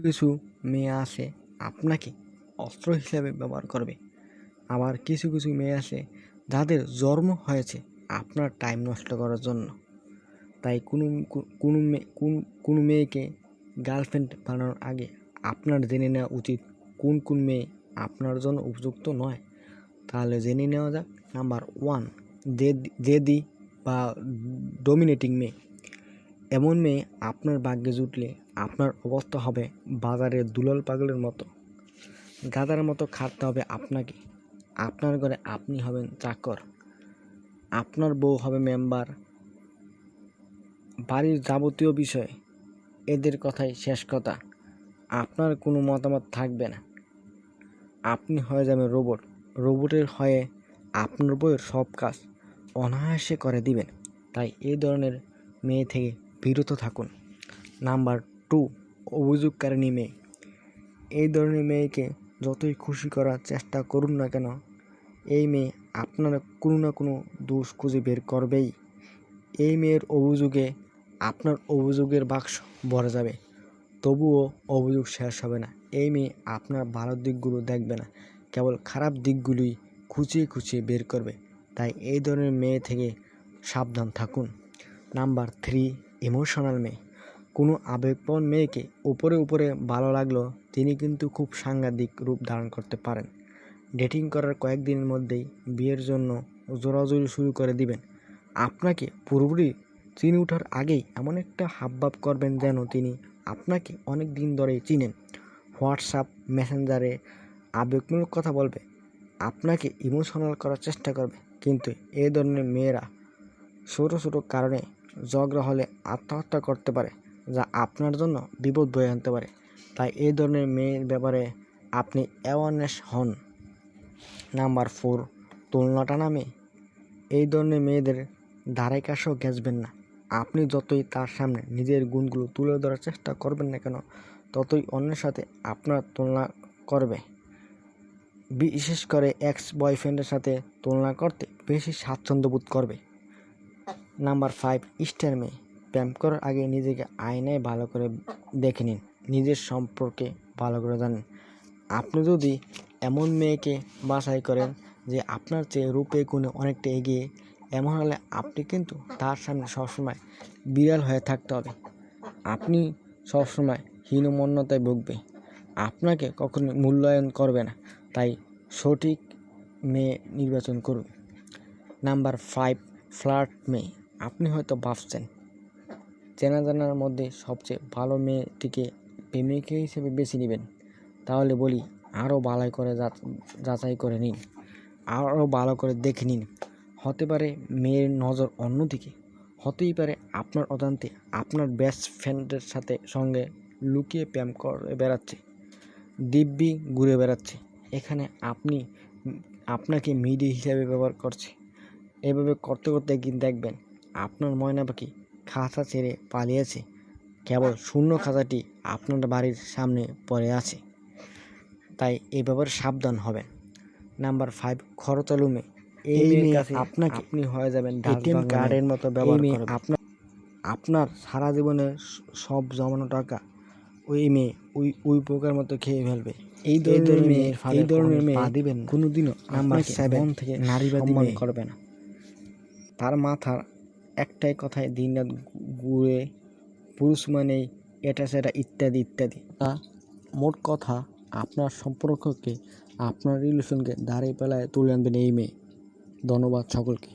কিছু মেয়ে আছে আপনাকে অস্ত্র হিসাবে ব্যবহার করবে, আবার কিছু কিছু মেয়ে আছে যাদের জন্ম হয়েছে আপনার টাইম নষ্ট করার জন্য। তাই কোনো মেয়েকে গার্লফ্রেন্ড বানানোর আগে আপনার জেনে নেওয়া উচিত কোন কোন মেয়ে আপনার জন্য উপযুক্ত নয়। তাহলে জেনে নেওয়া যাক। নাম্বার 1, জেদি বা ডমিনেটিং মেয়ে। এমন মেয়ে আপনার ভাগ্যে জুটলে আপনার অবস্থা হবে বাজারের দুলাল পাগলের মতো। গাধার মতো খাটতে হবে আপনাকে। আপনার ঘরে আপনি হবেন চাকর, আপনার বউ হবে মেম্বার। বাড়ির যাবতীয় বিষয় এদের কথাই শেষ কথা। আপনার কোনো মতামত থাকবে না। আপনি হয়ে যাবেন রোবট। রোবটের হয়ে আপনার বউয়ের সব কাজ অনায়াসে করে দিবেন। তাই এই ধরনের মেয়ে থেকে বিরত থাকুন। নাম্বার 2, অভিযোগকারিণী মেয়ে। এই ধরনের মেয়েকে যতই খুশি করার চেষ্টা করুন না কেন, এই মেয়ে আপনার কোনো না কোনো দোষ খুঁজে বের করবেই। এই মেয়ের অভিযোগে আপনার অভিযোগের বাক্স ভরে যাবে, তবুও অভিযোগ শেষ হবে না। এই মেয়ে আপনার ভালো দিকগুলো দেখবে না, কেবল খারাপ দিকগুলোই খুঁচিয়ে খুঁচিয়ে বের করবে। তাই এই ধরনের মেয়ে থেকে সাবধান থাকুন। নাম্বার 3, ইমোশনাল মেয়ে। কোনো আবেগপ্রবণ মেয়েকে উপরে উপরে ভালো লাগলো, তিনি কিন্তু খুব সাংঘাতিক রূপ ধারণ করতে পারেন। ডেটিং করার কয়েকদিনের মধ্যেই বিয়ের জন্য জোরাজুরি শুরু করে দিবেন। আপনাকে পুরোপুরি চিনে ওঠার আগেই এমন একটা হাবভাব করবেন যেন তিনি আপনাকে অনেক দিন ধরেই চিনেন। হোয়াটসঅ্যাপ মেসেঞ্জারে আবেগমূলক কথা বলবে, আপনাকে ইমোশনাল করার চেষ্টা করবে। কিন্তু এই ধরনের মেয়েরা ছোটো ছোটো কারণে ঝগড়া হলে আত্মহত্যা করতে পারে, যা আপনার জন্য বিপদ বয়ে আনতে পারে। তাই এই ধরনের মেয়ের ব্যাপারে আপনি অ্যাওয়ারনেস হন। নাম্বার 4, তুলনা টানা মেয়ে। এই ধরনের মেয়েদের ধারে কাছেও ঘেঁচবেন না। আপনি যতই তার সামনে নিজের গুণগুলো তুলে ধরার চেষ্টা করবেন না কেন, ততই অন্যের সাথে আপনার তুলনা করবে। বিশেষ করে এক্স বয়ফ্রেন্ডের সাথে তুলনা করতে বেশি স্বাচ্ছন্দ্য বোধ করবে। নাম্বার 5, স্টার মেয়ে। প্রেম করার আগে নিজেকে আয়নায় ভালো করে দেখে নিন, নিজের সম্পর্কে ভালো করে জানেন। আপনি যদি এমন মেয়েকে বাছাই করেন যে আপনার চেয়ে রূপে গুণে অনেকটা এগিয়ে, এমন হলে আপনি কিন্তু তার সামনে সবসময় বিড়াল হয়ে থাকতে হবে। আপনি সবসময় হীনমন্যতায় ভুগবে, আপনাকে কখনো মূল্যায়ন করবে না। তাই সঠিক মেয়ে নির্বাচন করুন। নাম্বার 5, ফ্লার্ট মেয়ে। আপনি হয়তো ভাবছেন চেনা জানার মধ্যে সবচেয়ে ভালো মেয়েটিকে প্রেমিকা হিসেবে বেছে নেবেন। তাহলে বলি, আরও ভালো করে যাচাই করে নিন, আরও ভালো করে দেখে নিন। হতে পারে মেয়ের নজর অন্যদিকে, হতেই পারে আপনার অজান্তে আপনার বেস্ট ফ্রেন্ডের সঙ্গে লুকিয়ে প্রেম করে বেড়াচ্ছে, দিব্যি ঘুরে বেড়াচ্ছে। এখানে আপনাকে মিডিয়া হিসাবে ব্যবহার করছে। এভাবে করতে করতে একদিন দেখবেন আপনার ময়না পাখি খাঁচা ছেড়ে পালিয়েছে, কেবল শূন্য খাঁচাটি আপনার বাড়ির সামনে পড়ে আছে। তাই এই ব্যাপারে সাবধান হবেন। নাম্বার 5, খরচালু মেয়ে। এই মেয়ে আপনাকে আপনি হয়ে যাবেন এটিএম কার্ডের মতো ব্যবহার করবে। আপনার সারা জীবনের সব জমানো টাকা ওই মেয়ে ওই পোকার মতো খেয়ে ফেলবে। এই ধরনের মেয়ে দিবেন কোনোদিনও। নাম্বার 7, থেকে নারীবাদী মেয়ে করবে না। তার মাথার একটাই কথায় দিনরাত ঘুরে, পুরুষ মানেই এটা সেটা ইত্যাদি ইত্যাদি। মোট কথা, আপনার সম্পর্ককে, আপনার রিলেশনকে দাঁড়িয়ে পেলায় তুলে আনবেন এই মেয়ে। ধন্যবাদ সকলকে।